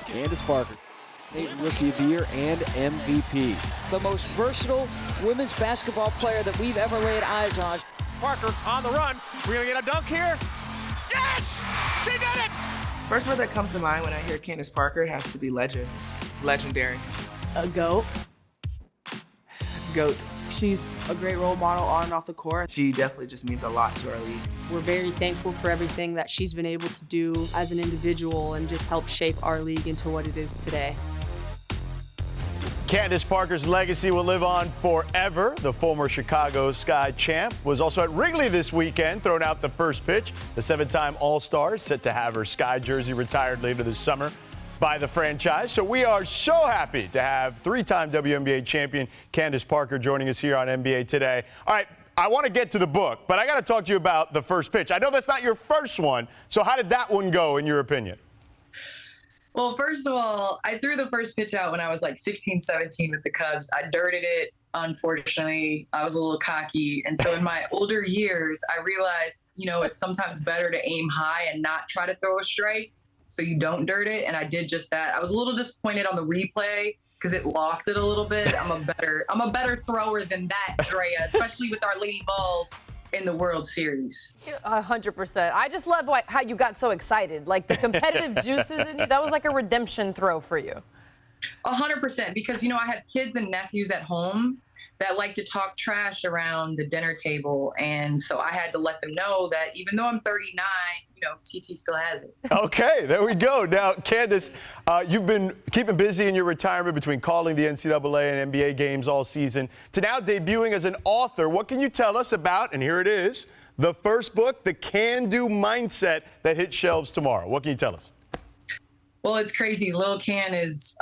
Candace Parker, Rookie of the Year and MVP. The most versatile women's basketball player that we've ever laid eyes on. Parker on the run. We're going to get a dunk here. Yes! She did it! First word that comes to mind when I hear Candace Parker has to be legend. Legendary. A GOAT. GOAT. She's a great role model on and off the court. She definitely just means a lot to our league. We're very thankful for everything that she's been able to do as an individual and just help shape our league into what it is today. Candace Parker's legacy will live on forever. The former Chicago Sky champ was also at Wrigley this weekend, throwing out the first pitch. The 7-time All-Star is set to have her Sky jersey retired later this summer by the franchise. So we are so happy to have 3-time WNBA champion Candace Parker joining us here on NBA Today. All right, I want to get to the book, but I got to talk to you about the first pitch. I know that's not your first one, so how did that one go in your opinion? Well, first of all, I threw the first pitch out when I was like 16, 17 with the Cubs. I dirted it. Unfortunately, I was a little cocky. And so in my older years, I realized, it's sometimes better to aim high and not try to throw a strike so you don't dirt it. And I did just that. I was a little disappointed on the replay because it lofted a little bit. I'm a better thrower than that, Drea, especially with our Lady Balls in the World Series. 100%. I just love how you got so excited. Like the competitive juices in you, that was like a redemption throw for you. 100%, because, I have kids and nephews at home that like to talk trash around the dinner table. And so I had to let them know that even though I'm 39, TT still has it. Okay, there we go. Now, Candace, you've been keeping busy in your retirement between calling the NCAA and NBA games all season to now debuting as an author. What can you tell us about, and here it is, the first book, The Can-Do Mindset, that hits shelves tomorrow? What can you tell us? Well, it's crazy. Lil Can is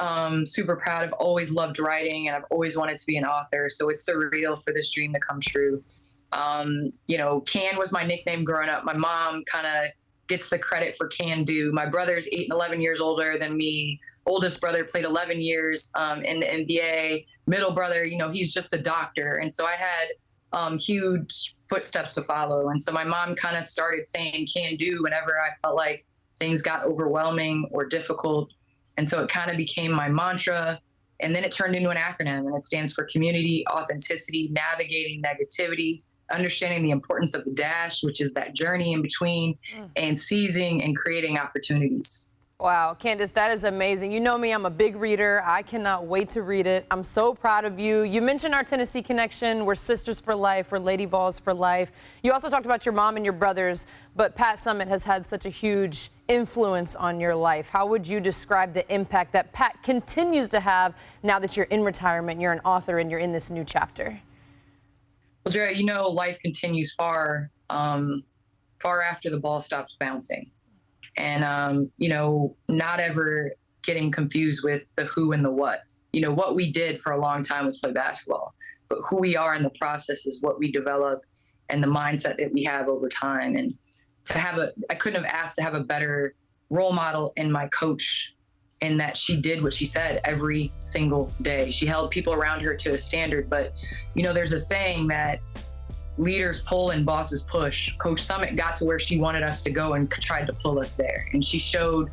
super proud. I've always loved writing, and I've always wanted to be an author. So it's surreal for this dream to come true. Can was my nickname growing up. My mom kind of gets the credit for Can Do. My brother's 8 and 11 years older than me. Oldest brother played 11 years in the NBA. Middle brother, he's just a doctor. And so I had huge footsteps to follow. And so my mom kind of started saying Can Do whenever I felt like things got overwhelming or difficult. And so it kind of became my mantra. And then it turned into an acronym, and it stands for community, authenticity, navigating negativity, understanding the importance of the dash, which is that journey in between, and seizing and creating opportunities. Wow, Candace, that is amazing. You know me, I'm a big reader. I cannot wait to read it. I'm so proud of you. You mentioned our Tennessee connection. We're sisters for life. We're Lady Vols for life. You also talked about your mom and your brothers, but Pat Summitt has had such a huge influence on your life. How would you describe the impact that Pat continues to have now that you're in retirement, you're an author, and you're in this new chapter? Well, Drea, life continues far after the ball stops bouncing. And, not ever getting confused with the who and the what. What we did for a long time was play basketball, but who we are in the process is what we develop and the mindset that we have over time. And I couldn't have asked to have a better role model in my coach, in that she did what she said every single day. She held people around her to a standard, but, there's a saying that leaders pull and bosses push. Coach Summitt got to where she wanted us to go and tried to pull us there. And she showed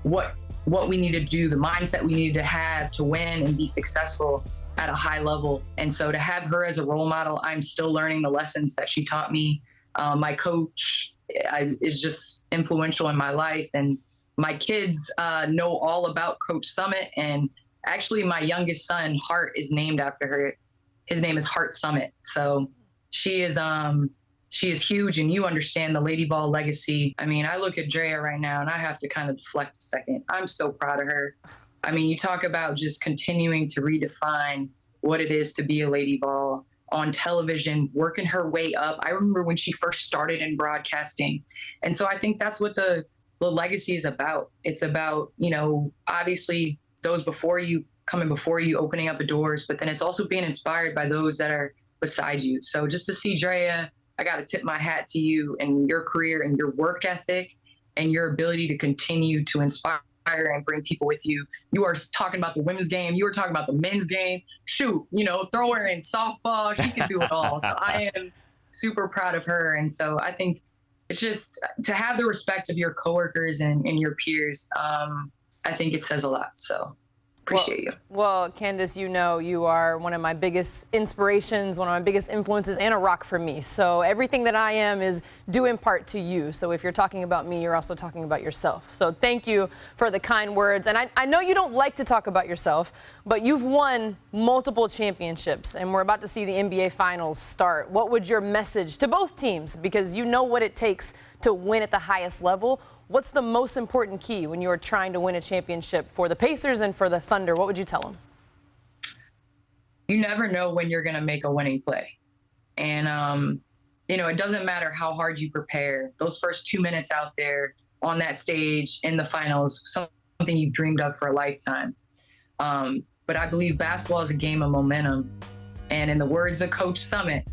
what we needed to do, the mindset we needed to have to win and be successful at a high level. And so to have her as a role model, I'm still learning the lessons that she taught me. My coach is just influential in my life. And my kids know all about Coach Summitt. And actually my youngest son, Hart, is named after her. His name is Hart Summitt. So she is huge, and you understand the Lady Ball legacy. I mean, I look at Drea right now, and I have to kind of deflect a second. I'm so proud of her. I mean, you talk about just continuing to redefine what it is to be a Lady Ball on television, working her way up. I remember when she first started in broadcasting. And so I think that's what the legacy is about. It's about, obviously those before you, coming before you, opening up the doors, but then it's also being inspired by those that are beside you. So just to see Drea, I got to tip my hat to you and your career and your work ethic and your ability to continue to inspire and bring people with you. You are talking about the women's game. You were talking about the men's game. Shoot, throw her in softball. She can do it all. So I am super proud of her. And so I think it's just to have the respect of your coworkers and your peers. I think it says a lot. So appreciate you. Well, Candace, you know you are one of my biggest inspirations, one of my biggest influences, and a rock for me. So everything that I am is due in part to you. So if you're talking about me, you're also talking about yourself. So thank you for the kind words. And I know you don't like to talk about yourself, but you've won multiple championships, and we're about to see the NBA Finals start. What would your message to both teams, because you know what it takes to win at the highest level? What's the most important key when you're trying to win a championship for the Pacers and for the Thunder? What would you tell them? You never know when you're going to make a winning play. And, you know, it doesn't matter how hard you prepare. Those first 2 minutes out there on that stage in the finals, something you've dreamed of for a lifetime. But I believe basketball is a game of momentum. And in the words of Coach Summitt,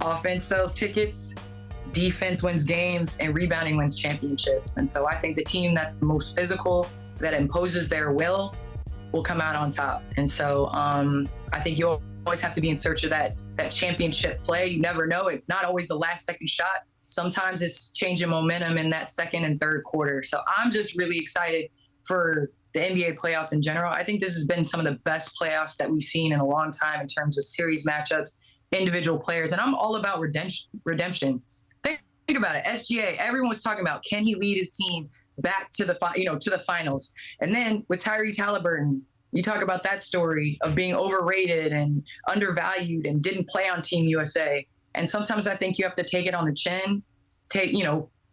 offense sells tickets, defense wins games, and rebounding wins championships. And so I think the team that's the most physical, that imposes their will come out on top. And so I think you always have to be in search of that championship play. You never know. It's not always the last second shot. Sometimes it's changing momentum in that second and third quarter. So I'm just really excited for the NBA playoffs in general. I think this has been some of the best playoffs that we've seen in a long time in terms of series matchups, individual players. And I'm all about redemption. Think about it. SGA, everyone was talking about, can he lead his team back to the finals? And then with Tyrese Halliburton, you talk about that story of being overrated and undervalued and didn't play on Team USA. And sometimes I think you have to take it on the chin,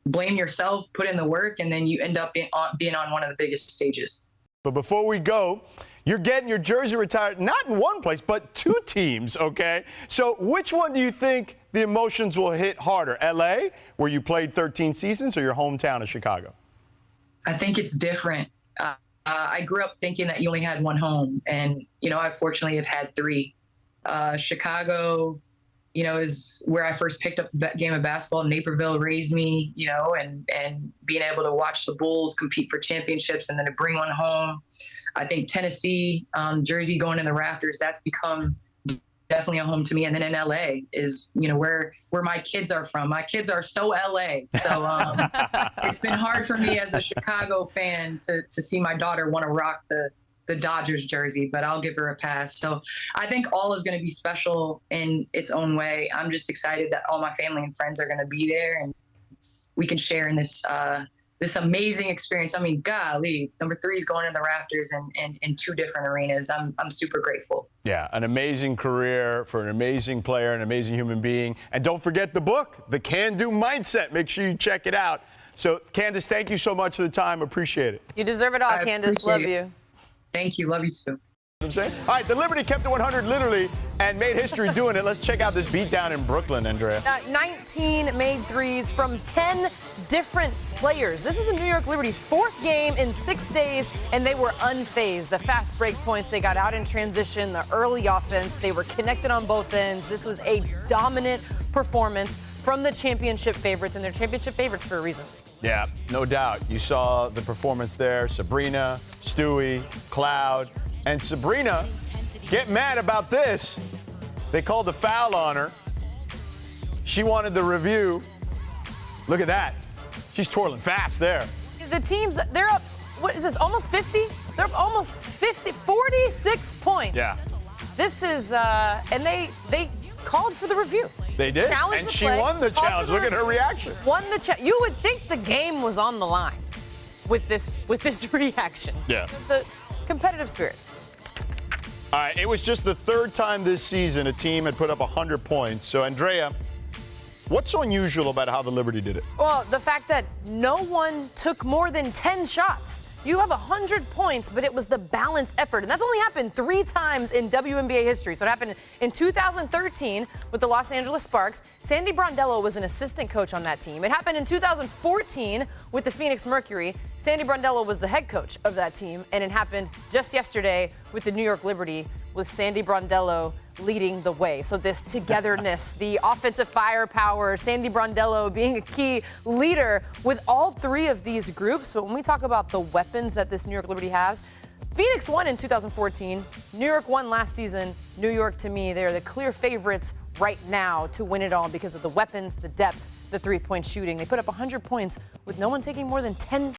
blame yourself, put in the work, and then you end up being on one of the biggest stages. But before we go, you're getting your jersey retired, not in one place, but two teams, okay? So which one do you think the emotions will hit harder? LA, where you played 13 seasons, or your hometown of Chicago? I think it's different. I grew up thinking that you only had one home, and, I fortunately have had three. Chicago, is where I first picked up the game of basketball. Naperville raised me, and being able to watch the Bulls compete for championships and then to bring one home. I think Tennessee, Jersey going in the rafters, that's become definitely a home to me. And then in LA is, where my kids are from. My kids are so LA. So it's been hard for me as a Chicago fan to see my daughter want to rock the Dodgers jersey, but I'll give her a pass. So I think all is going to be special in its own way. I'm just excited that all my family and friends are going to be there and we can share in this amazing experience. I mean, golly, number 3 is going in the rafters and in 2 different arenas. I'm super grateful. Yeah, an amazing career for an amazing player, an amazing human being. And don't forget the book, The Can-Do Mindset. Make sure you check it out. So, Candace, thank you so much for the time. Appreciate it. You deserve it all, Candace. Love you. Thank you. Love you too. All right, the Liberty kept it 100 literally and made history doing it. Let's check out this beatdown in Brooklyn, Andrea. 19 made threes from 10 different players. This is the New York Liberty's 4th game in 6 days, and they were unfazed. The fast break points, they got out in transition, the early offense, they were connected on both ends. This was a dominant performance from the championship favorites, and they're championship favorites for a reason. Yeah, no doubt. You saw the performance there. Sabrina, Stewie, Cloud. And Sabrina, get mad about this. They called a foul on her. She wanted the review. Look at that. She's twirling fast there. The teams, they're up, what is this, almost 50? They're up almost 50, 46 points. Yeah. This is, and they called for the review. They did, and she won the challenge. Look at her reaction. Won the challenge. You would think the game was on the line with this reaction. Yeah. The competitive spirit. All right, it was just the 3rd time this season a team had put up 100 points. So, Andrea, what's so unusual about how the Liberty did it? Well, the fact that no one took more than 10 shots. You have 100 points, but it was the balanced effort. And that's only happened 3 times in WNBA history. So it happened in 2013 with the Los Angeles Sparks. Sandy Brondello was an assistant coach on that team. It happened in 2014 with the Phoenix Mercury. Sandy Brondello was the head coach of that team. And it happened just yesterday with the New York Liberty with Sandy Brondello leading the way. So this togetherness, the offensive firepower, Sandy Brondello being a key leader with all 3 of these groups. But when we talk about the weapons that this New York Liberty has, Phoenix won in 2014. New York won last season. New York, to me, they're the clear favorites right now to win it all because of the weapons, the depth, the 3-point shooting. They put up 100 points with no one taking more than 10